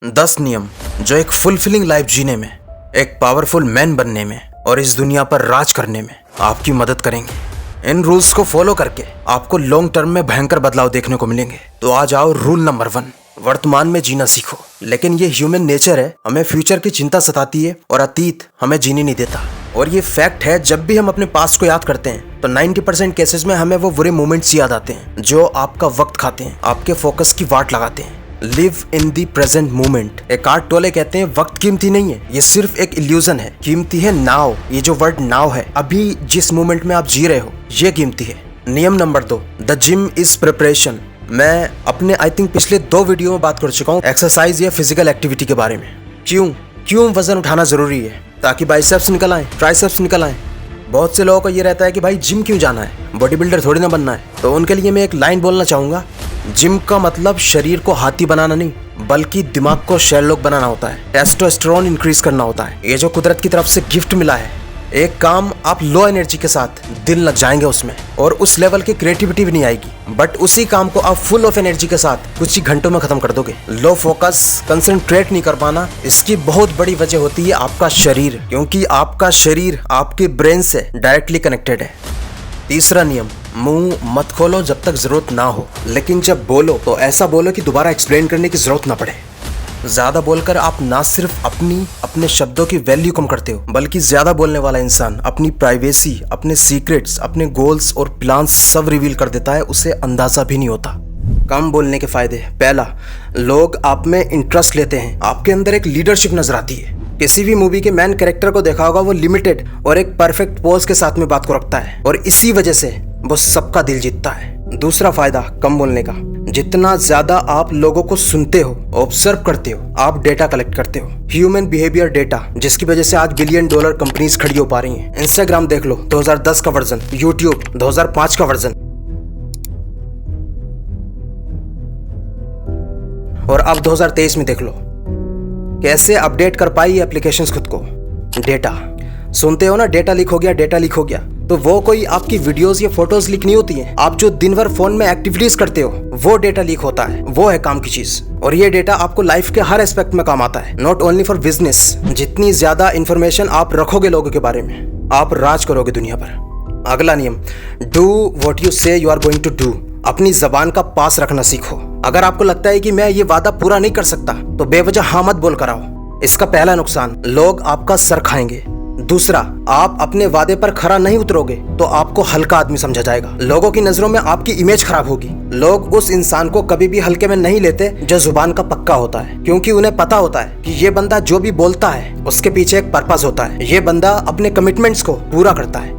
10 नियम जो एक फुलफिलिंग लाइफ जीने में, एक पावरफुल मैन बनने में और इस दुनिया पर राज करने में आपकी मदद करेंगे। इन रूल्स को फॉलो करके आपको लॉन्ग टर्म में भयंकर बदलाव देखने को मिलेंगे। तो आ जाओ रूल नंबर 1, वर्तमान में जीना सीखो। लेकिन ये ह्यूमन नेचर है, हमें फ्यूचर की चिंता सताती है और अतीत हमें जीने नहीं देता। और ये फैक्ट है, जब भी हम अपने पास्ट को याद करते हैं तो 90% केसेस में हमें वो बुरे मोमेंट्स याद आते हैं जो आपका वक्त खाते हैं, आपके फोकस की वाट लगाते हैं। Live in the present moment. Eckhart टोले कहते हैं वक्त कीमती नहीं है, ये सिर्फ एक इल्यूजन है। कीमती है नाउ। ये जो वर्ड नाउ है, अभी जिस मोमेंट में आप जी रहे हो, ये कीमती है। नियम number 2, the gym is preparation. मैं अपने आई थिंक पिछले 2 वीडियो में बात कर चुका हूँ एक्सरसाइज या फिजिकल एक्टिविटी के बारे में। क्यों वजन उठाना जरूरी है? ताकि बाइसेप्स निकल आए, ट्राइसेप्स निकल आए। बहुत से लोगों को ये रहता है कि भाई जिम क्यों जाना है, बॉडी बिल्डर थोड़ी ना बनना है। तो उनके लिए मैं एक लाइन बोलना चाहूँगा, जिम का मतलब शरीर को हाथी बनाना नहीं, बल्कि दिमाग को शेरलॉक बनाना होता है। टेस्टोस्टेरोन इंक्रीज करना होता है। ये जो कुदरत की तरफ से गिफ्ट मिला है, एक काम आप लो एनर्जी के साथ दिल लग जाएंगे उसमें और उस लेवल की क्रिएटिविटी भी नहीं आएगी। बट उसी काम को आप फुल ऑफ एनर्जी के साथ कुछ ही घंटों में खत्म कर दोगे। लो फोकस, कंसंट्रेट नहीं कर पाना, इसकी बहुत बड़ी वजह होती है आपका शरीर, क्योंकि आपका शरीर आपके ब्रेन से डायरेक्टली कनेक्टेड है। तीसरा नियम, मुंह मत खोलो जब तक जरूरत ना हो, लेकिन जब बोलो तो ऐसा बोलो कि दोबारा एक्सप्लेन करने की जरूरत ना पड़े। ज्यादा बोलकर आप ना सिर्फ अपने शब्दों की वैल्यू कम करते हो, बल्कि ज्यादा बोलने वाला इंसान अपनी प्राइवेसी, अपने सीक्रेट्स, अपने गोल्स और प्लान्स सब रिवील कर देता है, उसे अंदाजा भी नहीं होता। कम बोलने के फायदे। पहला, लोग आप में इंटरेस्ट लेते हैं, आपके अंदर एक लीडरशिप नजर आती है। किसी भी मूवी के मेन कैरेक्टर को देखा होगा, वो लिमिटेड और एक परफेक्ट पोज के साथ में बात को रखता है और इसी वजह से वो सबका दिल जीतता है। दूसरा फायदा कम बोलने का, जितना ज्यादा आप लोगों को सुनते हो, ऑब्जर्व करते हो, आप डेटा कलेक्ट करते हो, ह्यूमन बिहेवियर डेटा, जिसकी वजह से आज $1 बिलियन कंपनीज खड़ी हो पा रही हैं। इंस्टाग्राम देख लो 2010 का वर्जन, यूट्यूब 2005 का वर्जन, और अब 2023 में देख लो कैसे अपडेट कर पाई एप्लीकेशंस खुद को। डेटा सुनते हो ना, डेटा लीक हो गया, डेटा लीक हो गया। तो वो कोई आपकी वीडियोस या फोटोज लीक नहीं होती हैं। आप जो दिन भर फोन में एक्टिविटीज करते हो, वो डेटा लीक होता है, वो है काम की चीज। और ये डेटा आपको लाइफ के हर एस्पेक्ट में काम आता है, नॉट ओनली फॉर बिजनेस। जितनी ज्यादा इंफॉर्मेशन आप रखोगे लोगों के बारे में, आप राज करोगे दुनिया पर। अगला नियम, do what you say you are going to do. अपनी जबान का पास रखना सीखो। अगर आपको लगता है कि मैं ये वादा पूरा नहीं कर सकता, तो बेवजह हाँ मत बोल कर आओ। इसका पहला नुकसान, लोग आपका सर खाएंगे। दूसरा, आप अपने वादे पर खरा नहीं उतरोगे तो आपको हल्का आदमी समझा जाएगा। लोगों की नजरों में आपकी इमेज खराब होगी। लोग उस इंसान को कभी भी हल्के में नहीं लेते जो जुबान का पक्का होता है, क्योंकि उन्हें पता होता है कि ये बंदा जो भी बोलता है उसके पीछे एक पर्पस होता है। ये बंदा अपने कमिटमेंट्स को पूरा करता है।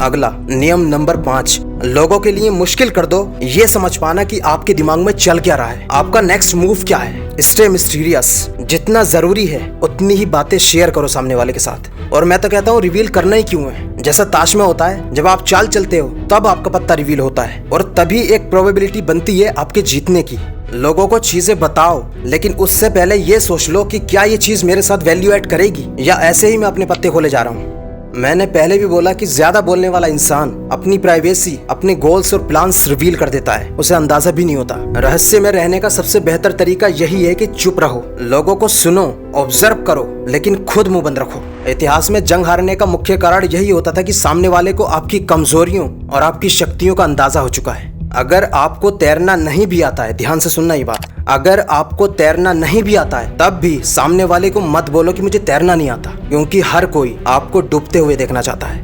अगला नियम नंबर 5, लोगों के लिए मुश्किल कर दो ये समझ पाना कि आपके दिमाग में चल क्या रहा है, आपका नेक्स्ट मूव क्या है। Stay mysterious. जितना जरूरी है उतनी ही बातें शेयर करो सामने वाले के साथ। और मैं तो कहता हूँ रिवील करना ही क्यों है। जैसा ताश में होता है, जब आप चाल चलते हो तब आपका पत्ता रिवील होता है और तभी एक प्रोबेबिलिटी बनती है आपके जीतने की। लोगों को चीजें बताओ, लेकिन उससे पहले ये सोच लो कि क्या ये चीज मेरे साथ वैल्यू ऐड करेगी या ऐसे ही मैं अपने पत्ते खोले जा रहा हूँ। मैंने पहले भी बोला कि ज्यादा बोलने वाला इंसान अपनी प्राइवेसी, अपने गोल्स और प्लान्स रिवील कर देता है, उसे अंदाजा भी नहीं होता। रहस्य में रहने का सबसे बेहतर तरीका यही है कि चुप रहो, लोगों को सुनो, ऑब्जर्व करो, लेकिन खुद मुंह बंद रखो। इतिहास में जंग हारने का मुख्य कारण यही होता था कि सामने वाले को आपकी कमजोरियों और आपकी शक्तियों का अंदाजा हो चुका है। अगर आपको तैरना नहीं भी आता है, ध्यान से सुनना ये बात, अगर आपको तैरना नहीं भी आता है, तब भी सामने वाले को मत बोलो कि मुझे तैरना नहीं आता, क्योंकि हर कोई आपको डूबते हुए देखना चाहता है।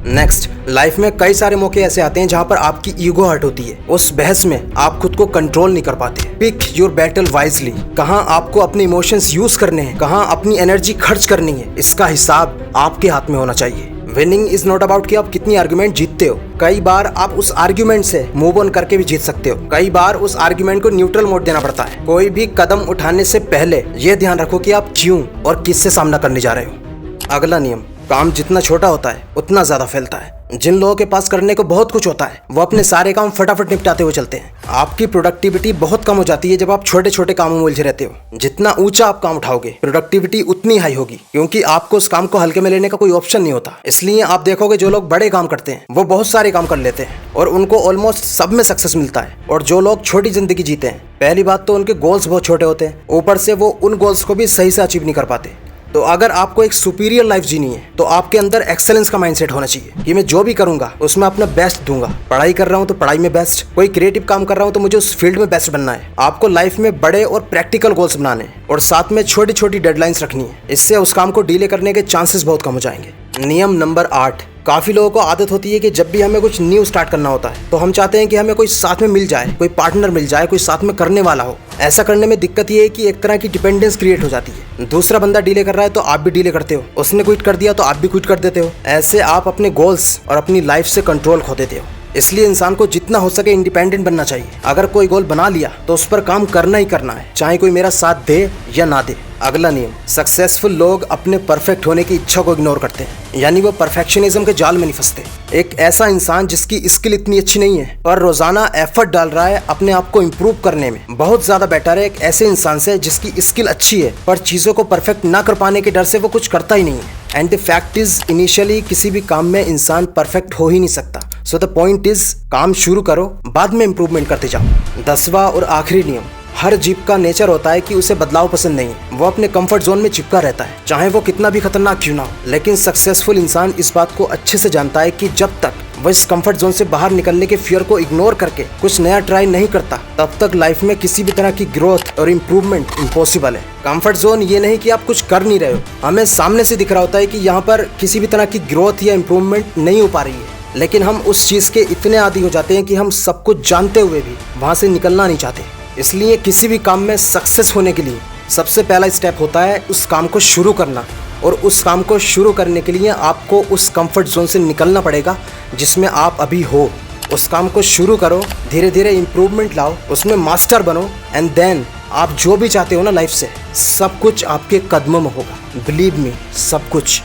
नेक्स्ट, लाइफ में कई सारे मौके ऐसे आते हैं जहां पर आपकी ईगो हर्ट होती है। उस बहस में आप खुद को कंट्रोल नहीं कर पाते। Pick your battle wisely. कहां आपको अपने इमोशंस यूज करने हैं, कहां अपनी एनर्जी खर्च करनी है, इसका हिसाब आपके हाथ में होना चाहिए। विनिंग इज नॉट अबाउट कि आप कितनी आर्ग्यूमेंट जीतते हो। कई बार आप उस आर्ग्यूमेंट से मूव ऑन करके भी जीत सकते हो। कई बार उस आर्ग्यूमेंट को न्यूट्रल मोड देना पड़ता है। कोई भी कदम उठाने से पहले ये ध्यान रखो कि आप क्यों और किससे सामना करने जा रहे हो। अगला नियम, काम जितना छोटा होता है उतना ज्यादा फैलता है। जिन लोगों के पास करने को बहुत कुछ होता है वो अपने सारे काम फटाफट निपटाते हुए चलते हैं। आपकी प्रोडक्टिविटी बहुत कम हो जाती है जब आप छोटे छोटे कामों में उलझे रहते हो। जितना ऊंचा आप काम उठाओगे प्रोडक्टिविटी उतनी हाई होगी, क्योंकि आपको उस काम को हल्के में लेने का कोई ऑप्शन नहीं होता। इसलिए आप देखोगे जो लोग बड़े काम करते हैं वो बहुत सारे काम कर लेते हैं और उनको ऑलमोस्ट सब में सक्सेस मिलता है। और जो लोग छोटी जिंदगी जीते हैं, पहली बात तो उनके गोल्स बहुत छोटे होते हैं, ऊपर से वो उन गोल्स को भी सही से अचीव नहीं कर पाते। तो अगर आपको एक सुपीरियर लाइफ जीनी है तो आपके अंदर एक्सेलेंस का माइंडसेट होना चाहिए कि मैं जो भी करूंगा उसमें अपना बेस्ट दूंगा। पढ़ाई कर रहा हूं तो पढ़ाई में बेस्ट, कोई क्रिएटिव काम कर रहा हूं तो मुझे उस फील्ड में बेस्ट बनना है। आपको लाइफ में बड़े और प्रैक्टिकल गोल्स बनाने हैं और साथ में छोटी छोटी डेडलाइंस रखनी है। इससे उस काम को डिले करने के चांसेस बहुत कम हो जाएंगे। नियम नंबर 8, काफी लोगों को आदत होती है कि जब भी हमें कुछ न्यू स्टार्ट करना होता है तो हम चाहते हैं कि हमें कोई साथ में मिल जाए, कोई पार्टनर मिल जाए, कोई साथ में करने वाला हो। ऐसा करने में दिक्कत ये है कि एक तरह की डिपेंडेंस क्रिएट हो जाती है। दूसरा बंदा डिले कर रहा है तो आप भी डिले करते हो, उसने क्विट कर दिया तो आप भी क्विट कर देते हो। ऐसे आप अपने गोल्स और अपनी लाइफ से कंट्रोल खो देते हो। इसलिए इंसान को जितना हो सके इंडिपेंडेंट बनना चाहिए। अगर कोई गोल बना लिया तो उस पर काम करना ही करना है, चाहे कोई मेरा साथ दे या ना दे। अगला नियम, सक्सेसफुल लोग अपने परफेक्ट होने की इच्छा को इग्नोर करते हैं, यानी वो परफेक्शनिज्म के जाल में नहीं फंसते। एक ऐसा इंसान जिसकी स्किल इतनी अच्छी नहीं है पर रोजाना एफर्ट डाल रहा है अपने आप को इम्प्रूव करने में, बहुत ज्यादा बेटर है एक ऐसे इंसान से जिसकी स्किल अच्छी है पर चीजों को परफेक्ट ना कर पाने के डर से वो कुछ करता ही नहीं है। And the fact is, initially किसी भी काम में इंसान परफेक्ट हो ही नहीं सकता। सो द पॉइंट इज, काम शुरू करो, बाद में इंप्रूवमेंट करते जाओ। 10वां और आखिरी नियम, हर जीव का नेचर होता है कि उसे बदलाव पसंद नहीं है। वो अपने कंफर्ट जोन में चिपका रहता है, चाहे वो कितना भी खतरनाक क्यों ना हो। लेकिन सक्सेसफुल इंसान इस बात को अच्छे से जानता है कि जब तक वो इस कंफर्ट जोन से बाहर निकलने के फियर को इग्नोर करके कुछ नया ट्राई नहीं करता, तब तक लाइफ में किसी भी तरह की ग्रोथ और इम्प्रूवमेंट इम्पॉसिबल है। कंफर्ट जोन ये नहीं कि आप कुछ कर नहीं रहे हो, हमें सामने से दिख रहा होता है कि यहाँ पर किसी भी तरह की ग्रोथ या इम्प्रूवमेंट नहीं हो पा रही है, लेकिन हम उस चीज़ के इतने आदी हो जाते हैं कि हम सब कुछ जानते हुए भी वहाँ से निकलना नहीं चाहते। इसलिए किसी भी काम में सक्सेस होने के लिए सबसे पहला स्टेप होता है उस काम को शुरू करना, और उस काम को शुरू करने के लिए आपको उस कंफर्ट जोन से निकलना पड़ेगा जिसमें आप अभी हो। उस काम को शुरू करो, धीरे धीरे इम्प्रूवमेंट लाओ, उसमें मास्टर बनो, एंड देन आप जो भी चाहते हो ना लाइफ से, सब कुछ आपके कदमों में होगा। बिलीव मी, सब कुछ।